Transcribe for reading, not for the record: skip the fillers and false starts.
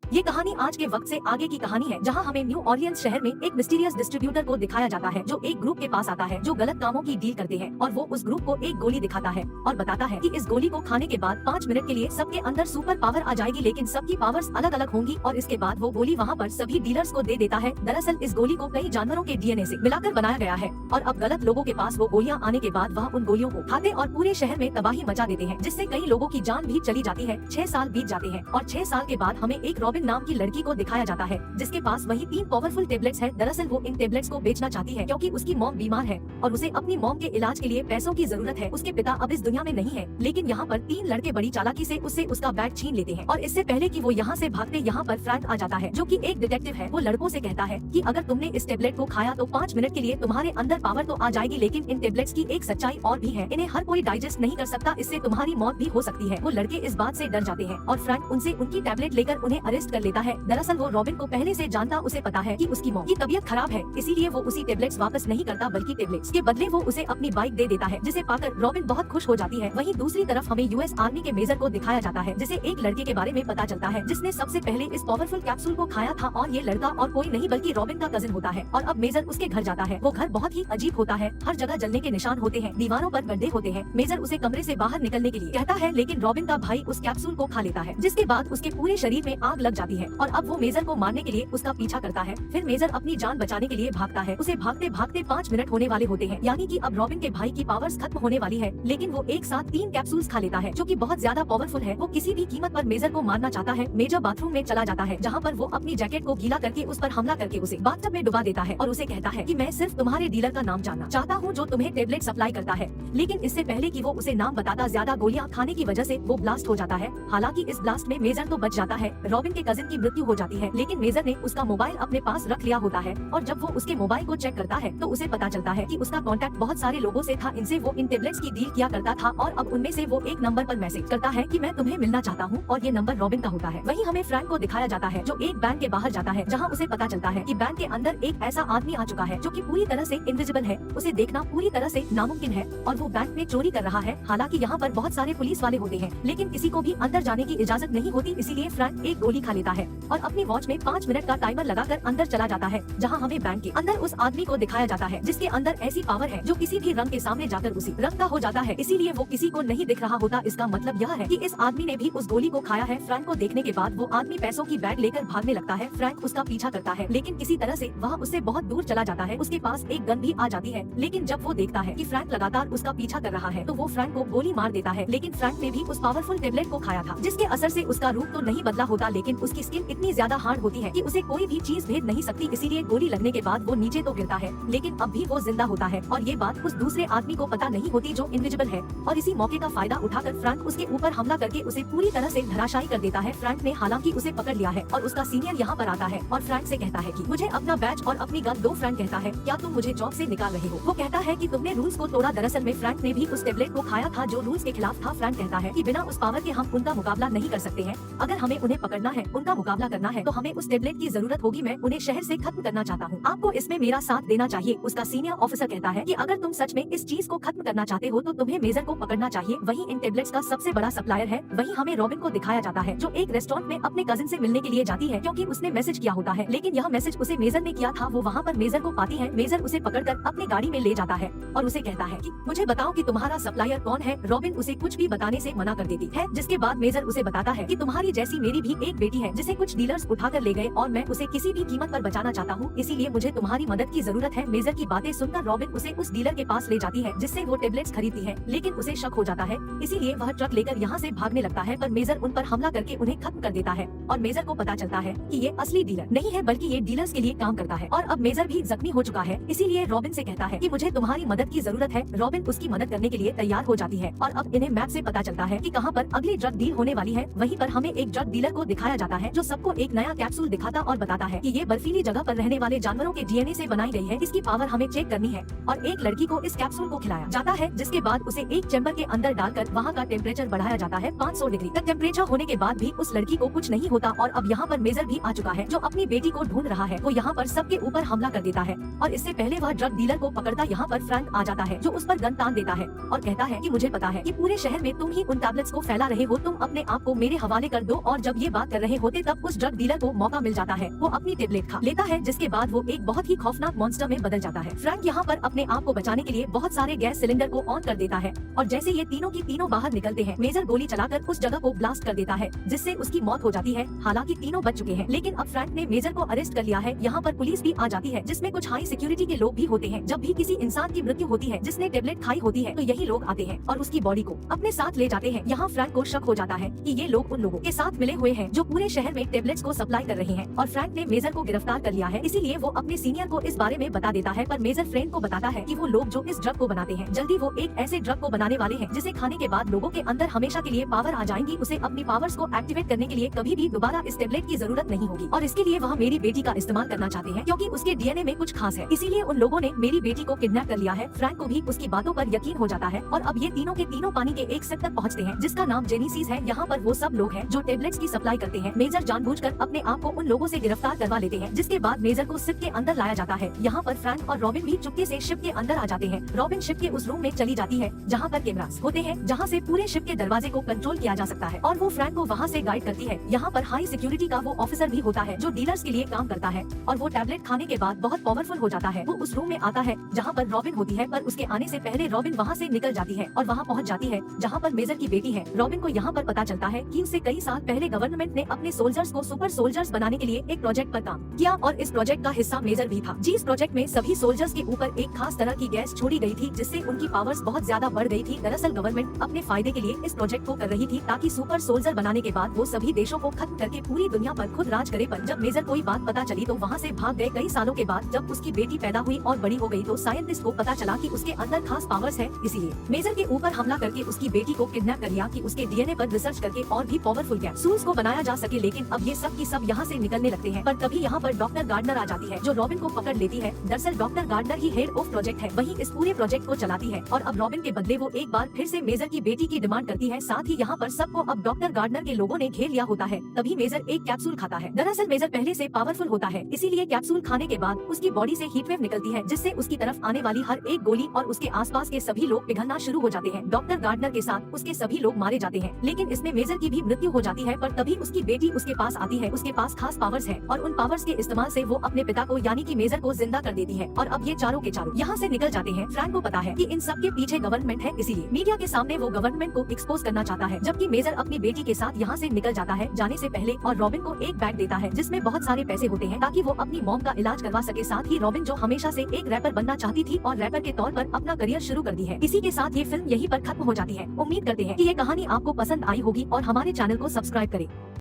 ये कहानी आज के वक्त से आगे की कहानी है, जहाँ हमें न्यू ऑरलियंस शहर में एक मिस्टीरियस डिस्ट्रीब्यूटर को दिखाया जाता है जो एक ग्रुप के पास आता है जो गलत कामों की डील करते हैं, और वो उस ग्रुप को एक गोली दिखाता है और बताता है कि इस गोली को खाने के बाद 5 मिनट के लिए सबके अंदर सुपर पावर आ जाएगी, लेकिन सबकी पावर्स अलग अलग होंगी और इसके बाद वो गोली वहाँ पर सभी डीलर्स को दे देता है। दरअसल इस गोली को कई जानवरों के डीएनए से मिलाकर बनाया गया है और अब गलत लोगों के पास वो गोलियां आने के बाद वह उन गोलियों को खाते और पूरे शहर में तबाही मचा देते हैं, जिससे कई लोगों की जान भी चली जाती है। 6 साल बीत जाते हैं और 6 साल के बाद हमें एक रॉबिन नाम की लड़की को दिखाया जाता है जिसके पास वही 3 पावरफुल टेबलेट्स है। दरअसल वो इन टेबलेट्स को बेचना चाहती है क्योंकि उसकी मॉम बीमार है और उसे अपनी मॉम के इलाज के लिए पैसों की जरूरत है। उसके पिता अब इस दुनिया में नहीं है, लेकिन यहाँ पर 3 लड़के बड़ी चालाकी से उससे उसका बैग छीन लेते हैं और इससे पहले कि वो यहाँ से भागते यहाँ पर फ्रैंक आ जाता है जो कि एक डिटेक्टिव है। वो लड़कों से कहता है कि अगर तुमने इस टेबलेट को खाया तो 5 मिनट के लिए तुम्हारे अंदर पावर तो आ जाएगी, लेकिन इन टेबलेट्स की एक सच्चाई और भी है, इन्हें हर कोई डाइजेस्ट नहीं कर सकता, इससे तुम्हारी मौत भी हो सकती है। वो लड़के इस बात से डर जाते हैं और फ्रैंक उनसे उनकी टैबलेट लेकर उन्हें अरेस्ट कर लेता है। दरअसल वो रॉबिन को पहले से जानता, उसे पता है कि उसकी मॉम की तबीयत खराब है, इसीलिए वो उसी टेबलेट्स वापस नहीं करता बल्कि टेबलेट्स के बदले वो उसे अपनी बाइक दे देता है, जिसे पाकर रॉबिन बहुत खुश हो जाती है। वहीं दूसरी तरफ हमें यूएस आर्मी के मेजर को दिखाया जाता है जिसे एक लड़के के बारे में पता चलता है जिसने सबसे पहले इस पावरफुल कैप्सूल को खाया था, और ये लड़का और कोई नहीं बल्कि रॉबिन का कजिन होता है। और अब मेजर उसके घर जाता है। वो घर बहुत ही अजीब होता है, हर जगह जलने के निशान होते हैं, दीवारों पर गड्ढे होते हैं। मेजर उसे कमरे से बाहर निकलने के लिए कहता है, लेकिन रॉबिन का भाई उस कैप्सूल को खा लेता है, जिसके बाद उसके पूरे शरीर में आग लग जाती है और अब वो मेजर को मारने के लिए उसका पीछा करता है। फिर मेजर अपनी जान बचाने के लिए भागता है। उसे भागते भागते 5 मिनट होने वाले होते हैं, यानी कि अब रॉबिन के भाई की पावर्स खत्म होने वाली है, लेकिन वो एक साथ 3 कैप्सूल्स खा लेता है जो कि बहुत ज्यादा पावरफुल है। वो किसी भी कीमत पर मेजर को मारना चाहता है। मेजर बाथरूम में चला जाता है जहाँ पर वो अपनी जैकेट को गीला करके उस पर हमला करके उसे बाथटब में डुबा देता है और उसे कहता है कि मैं सिर्फ तुम्हारे डीलर का नाम जानना चाहता हूँ जो तुम्हें टेबलेट सप्लाई करता है। लेकिन इससे पहले कि वो उसे नाम बताता, ज्यादा गोलियां खाने की वजह से वो ब्लास्ट हो जाता है। हालांकि इस ब्लास्ट में मेजर तो बच जाता है, रॉबिन के कजिन की मृत्यु हो जाती है, लेकिन मेजर ने उसका मोबाइल अपने पास रख लिया होता है और जब वो उसके मोबाइल को चेक करता है तो उसे पता चलता है कि उसका कॉन्टैक्ट बहुत सारे लोगों से था, इनसे वो इन टेबलेट्स की डील किया करता था और अब उनमें से वो एक नंबर पर मैसेज करता है कि मैं तुम्हें मिलना चाहता हूँ, और ये नंबर रॉबिन का होता है। वहीं हमें फ्रैंक को दिखाया जाता है जो एक बैंक के बाहर जाता है, जहाँ उसे पता चलता है कि बैंक के अंदर एक ऐसा आदमी आ चुका है जो कि पूरी तरह से इनविजिबल है, उसे देखना पूरी तरह से नामुमकिन है और वो बैंक में चोरी कर रहा है। हालांकि यहाँ पर बहुत सारे पुलिस वाले होते हैं, लेकिन किसी को भी अंदर जाने की इजाजत नहीं होती, इसीलिए फ्रैंक एक गोली खा लेता है और अपनी वॉच में 5 मिनट का टाइमर लगाकर अंदर चला जाता है, जहाँ हमें बैंक के अंदर उस आदमी को दिखाया जाता है जिसके अंदर ऐसी पावर है जो किसी भी रंग के सामने जाकर उसी रंग का हो जाता है, इसीलिए वो किसी को नहीं दिख रहा होता। इसका मतलब यह है कि इस आदमी ने भी उस गोली को खाया है। फ्रैंक को देखने के बाद वो आदमी पैसों की बैग लेकर भागने लगता है। फ्रैंक उसका पीछा करता है, लेकिन किसी तरह से वह उससे बहुत दूर चला जाता है। उसके पास एक गन भी आ जाती है, लेकिन जब वो देखता है कि फ्रैंक लगातार उसका पीछा कर रहा है तो वो फ्रैंक को गोली मार देता है। लेकिन फ्रैंक ने भी उस पावरफुल टेबलेट को खाया था, जिसके असर से उसका रूप तो नहीं बदला होता, लेकिन उसकी स्किन इतनी ज्यादा हार्ड होती है कि उसे कोई भी चीज भेद नहीं सकती, इसीलिए गोली लगने के बाद वो नीचे तो गिरता है, लेकिन अब भी वो जिंदा होता है और ये बात उस दूसरे आदमी को पता नहीं होती जो इनविजिबल है। और इसी मौके का फायदा उठाकर फ्रैंक उसके ऊपर हमला करके उसे पूरी तरह से धराशायी कर देता है। फ्रैंक ने हालांकि उसे पकड़ लिया है और उसका सीनियर यहाँ पर आता है और फ्रैंक से कहता है कि मुझे अपना बैच और अपनी गन दो। फ्रैंक कहता है, क्या तुम मुझे जॉब से निकाल रहे हो? वो कहता है कि तुमने रूल्स को तोड़ा। दरअसल में फ्रैंक ने भी उस टेबलेट को खाया था जो रूल्स के खिलाफ था। फ्रैंक कहता है कि बिना उस पावर के हम उनका मुकाबला नहीं कर सकते हैं, अगर हमें उन्हें पकड़ना है, उनका मुकाबला करना है तो हमें उस टेबलेट की जरूरत होगी। मैं उन्हें शहर से खत्म करना चाहता हूँ, आपको इसमें मेरा साथ देना चाहिए। उसका सीनियर ऑफिसर कहता है कि अगर तुम सच में इस चीज को खत्म करना चाहते हो तो तुम्हें मेजर को पकड़ना चाहिए, वही इन टेबलेट्स का सबसे बड़ा सप्लायर है। वहीं हमें रॉबिन को दिखाया जाता है जो एक रेस्टोरेंट में अपने कजिन से मिलने के लिए जाती है क्योंकि उसने मैसेज किया होता है, लेकिन यह मैसेज उसे मेजर ने किया था। वो वहाँ पर मेजर को पाती है। मेजर उसे पकड़कर अपनी गाड़ी में ले जाता है और उसे कहता है कि मुझे बताओ कि तुम्हारा सप्लायर कौन है। रॉबिन उसे कुछ भी बताने से मना कर देती है, जिसके बाद मेजर उसे बताता है कि तुम्हारी जैसी मेरी भी एक बेटी है जिसे कुछ डीलर्स उठाकर ले गए और मैं उसे किसी भी कीमत पर बचाना चाहता हूँ, इसीलिए मुझे तुम्हारी मदद की जरूरत है। मेजर की बातें सुनकर रॉबिन उसे उस डीलर के पास ले जाती है जिससे वो टेबलेट्स खरीदती है, लेकिन उसे शक हो जाता है, इसीलिए वह ट्रक लेकर यहाँ से भागने लगता है, पर मेजर उन पर हमला करके उन्हें खत्म कर देता है और मेजर को पता चलता है कि ये असली डीलर नहीं है बल्कि ये डीलर्स के लिए काम करता है। और अब मेजर भी जख्मी हो चुका है, इसीलिए रॉबिन से कहता है कि मुझे तुम्हारी मदद की जरूरत है। रॉबिन उसकी मदद करने के लिए तैयार हो जाती है और अब इन्हें मैप से पता चलता है कि कहाँ पर अगली ड्रग डील होने वाली है। वहीं पर हमें एक ड्रग डीलर को दिखाया जाता है जो सबको एक नया कैप्सूल दिखाता और बताता है कि ये बर्फीली जगह पर रहने वाले जानवरों के डीएनए से बनाई गई है, इसकी पावर हमें चेक करनी है। और एक लड़की को इस कैप्सूल को खिलाया जाता है, जिसके बाद उसे एक चैम्बर के अंदर डालकर वहाँ का टेम्परेचर बढ़ाया जाता है 500 डिग्री तक। टेम्परेचर होने के बाद भी उस लड़की को कुछ नहीं होता और अब यहाँ पर मेजर भी आ चुका है जो अपनी बेटी को ढूंढ रहा है। वो यहाँ पर सबके ऊपर हमला कर देता है और इससे पहले वह ड्रग डीलर को पकड़ता यहाँ पर फ्रैंक आ जाता है जो उस पर गन तान देता है और कहता है कि मुझे पता है कि पूरे शहर में तुम ही उन टैबलेट्स को फैला रहे हो, तुम अपने आप को मेरे हवाले कर दो। और जब ये बात कर रहे होते तब उस ड्रग डीलर को मौका मिल जाता है। वो अपनी टेबलेट खा लेता है जिसके बाद वो एक बहुत ही खौफनाक मॉन्स्टर में बदल जाता है। फ्रैंक यहाँ पर अपने आप को बचाने के लिए बहुत सारे गैस सिलेंडर को ऑन कर देता है और जैसे ये तीनों की तीनों बाहर निकलते हैं, मेजर गोली चलाकर उस जगह को ब्लास्ट कर देता है जिससे उसकी मौत हो जाती है। हालांकि तीनों बच चुके हैं, लेकिन अब फ्रैंक ने मेजर को अरेस्ट कर लिया है। यहाँ पर पुलिस भी आ जाती है जिसमें कुछ हाई सिक्योरिटी के लोग भी होते हैं। जब भी किसी इंसान की मृत्यु होती है जिसने टेबलेट खाई होती है तो यही लोग आते हैं और उसकी बॉडी को अपने साथ ले जाते हैं। यहाँ फ्रैंक को शक हो जाता है कि ये लोग उन लोगों के साथ मिले हुए हैं जो पूरे शहर में टेबलेट्स को सप्लाई कर रहे हैं और फ्रैंक ने मेजर को गिरफ्तार कर लिया है। इसीलिए वो अपने सीनियर को इस बारे में बता देता है, पर मेजर फ्रैंक को बताता है कि वो लोग जो इस ड्रग को बनाते हैं जल्दी वो एक ऐसे ड्रग को बनाने वाले हैं जिसे खाने के बाद लोगों के अंदर हमेशा के लिए पावर आ जाएंगी। उसे अपनी पावर्स को एक्टिवेट करने के लिए कभी भी दोबारा इस टेबलेट की जरूरत नहीं होगी और इसके लिए वह मेरी बेटी का इस्तेमाल करना चाहते हैं क्योंकि उसके डीएनए में कुछ खास है। इसीलिए उन लोगों ने मेरी बेटी को किडनैप कर लिया है। फ्रैंक को भी उसकी बातों पर यकीन हो जाता है और अब ये तीनों के तीनों पानी के एक शिप तक पहुँचते हैं जिसका नाम जेनेसिस है। यहाँ पर वो सब लोग हैं जो टेबलेट्स की सप्लाई करते हैं। मेजर जानबूझकर अपने आप को उन लोगों से गिरफ्तार करवा लेते हैं जिसके बाद मेजर को शिप के अंदर लाया जाता है। यहाँ पर फ्रैंक और रॉबिन भी चुपके से शिप के अंदर आ जाते हैं। रॉबिन शिप के उस रूम में चली जाती है जहाँ पर कैमरास होते हैं, जहाँ से पूरे शिप के दरवाजे को कंट्रोल किया जा सकता है और वो फ्रैंक को वहाँ से गाइड करती है। यहाँ पर हाई सिक्योरिटी का वो ऑफिसर भी होता है जो डीलर्स के लिए काम करता है और वो टैबलेट खाने के बाद बहुत पावरफुल हो जाता है। वो उस रूम में आता है जहाँ पर रॉबिन होती है, पर उसके आने से पहले रॉबिन वहाँ से निकल जाती है और वहाँ पहुँच जाती है जहाँ पर मेजर की बेटी है। रॉबिन को यहाँ पर पता चलता है कि उससे कई साल पहले गवर्नमेंट ने अपने सोल्जर्स को सुपर सोल्जर्स बनाने के लिए एक प्रोजेक्ट पर काम किया और इस प्रोजेक्ट का हिस्सा मेजर भी था। जिस प्रोजेक्ट में सभी सोल्जर्स के ऊपर एक खास तरह की गैस छोड़ी गई थी जिससे उनकी पावर्स बहुत ज्यादा बढ़ गई थी। दरअसल गवर्नमेंट अपने फायदे के लिए इस प्रोजेक्ट को कर रही थी ताकि सुपर सोल्जर बनाने के बाद वो सभी देशों को खत्म करके पूरी दुनिया पर खुद राज करे। पर जब मेजर कोई बात पता चली तो वहाँ से भाग गए। कई सालों के बाद जब उसकी बेटी पैदा हुई और बड़ी हो गई तो साइंटिस्ट को पता चला कि उसके अंदर खास पावर्स है, इसीलिए मेजर के ऊपर हमला करके उसकी बेटी को किडनैप कर लिया कि उसके डीएनए पर रिसर्च करके और भी पावरफुल कैप्सूल्स को बनाया जा सके। लेकिन अब ये सब की सब यहाँ से निकलने लगते हैं। पर तभी यहाँ पर डॉक्टर गार्डनर आ जाती है जो रॉबिन को पकड़ लेती है। दरअसल डॉक्टर गार्डनर ही हेड ऑफ प्रोजेक्ट है, वही इस पूरे प्रोजेक्ट को चलाती है और अब रॉबिन के बदले वो एक बार फिर से मेजर की बेटी की डिमांड करती है। साथ ही यहाँ पर सबको अब डॉक्टर गार्डनर के लोगों ने घेर लिया होता है। तभी मेजर एक कैप्सूल खाता है। दरअसल मेजर पहले से पावरफुल होता है, इसीलिए कैप्सूल खाने के बाद उसकी बॉडी से हीट वेव निकलती है जिससे उसकी तरफ आने वाली हर एक गोली और उसके आसपास के सभी लोग पिघलना शुरू हो जाते हैं। डॉक्टर गार्डनर के साथ उसके सभी लोग मारे जाते हैं, लेकिन इसमें मेजर की भी मृत्यु हो जाती है। पर तभी उसकी बेटी उसके पास आती है। उसके पास खास पावर्स है और उन पावर्स के इस्तेमाल से वो अपने पिता को यानी कि मेजर को जिंदा कर देती है और अब ये चारों के चारों यहाँ से निकल जाते हैं। फ्रैंक को पता है कि इन सब के पीछे गवर्नमेंट है, इसीलिए मीडिया के सामने वो गवर्नमेंट को एक्सपोज करना चाहता है। जबकि मेजर अपनी बेटी के साथ यहाँ से निकल जाता है जाने से पहले और रॉबिन को एक बैग देता है जिसमें बहुत सारे पैसे होते हैं ताकि वो अपनी मॉम का इलाज करवा सके। साथ ही रॉबिन जो हमेशा से एक रैपर बनना चाहती थी और रैपर के तौर पर अपना करियर शुरू कर दी है। इसी के साथ ये फिल्म यहीं पर खत्म हो जाती है। उम्मीद करते हैं कि ये कहानी आपको पसंद आई होगी और हमारे चैनल को सब्सक्राइब करें।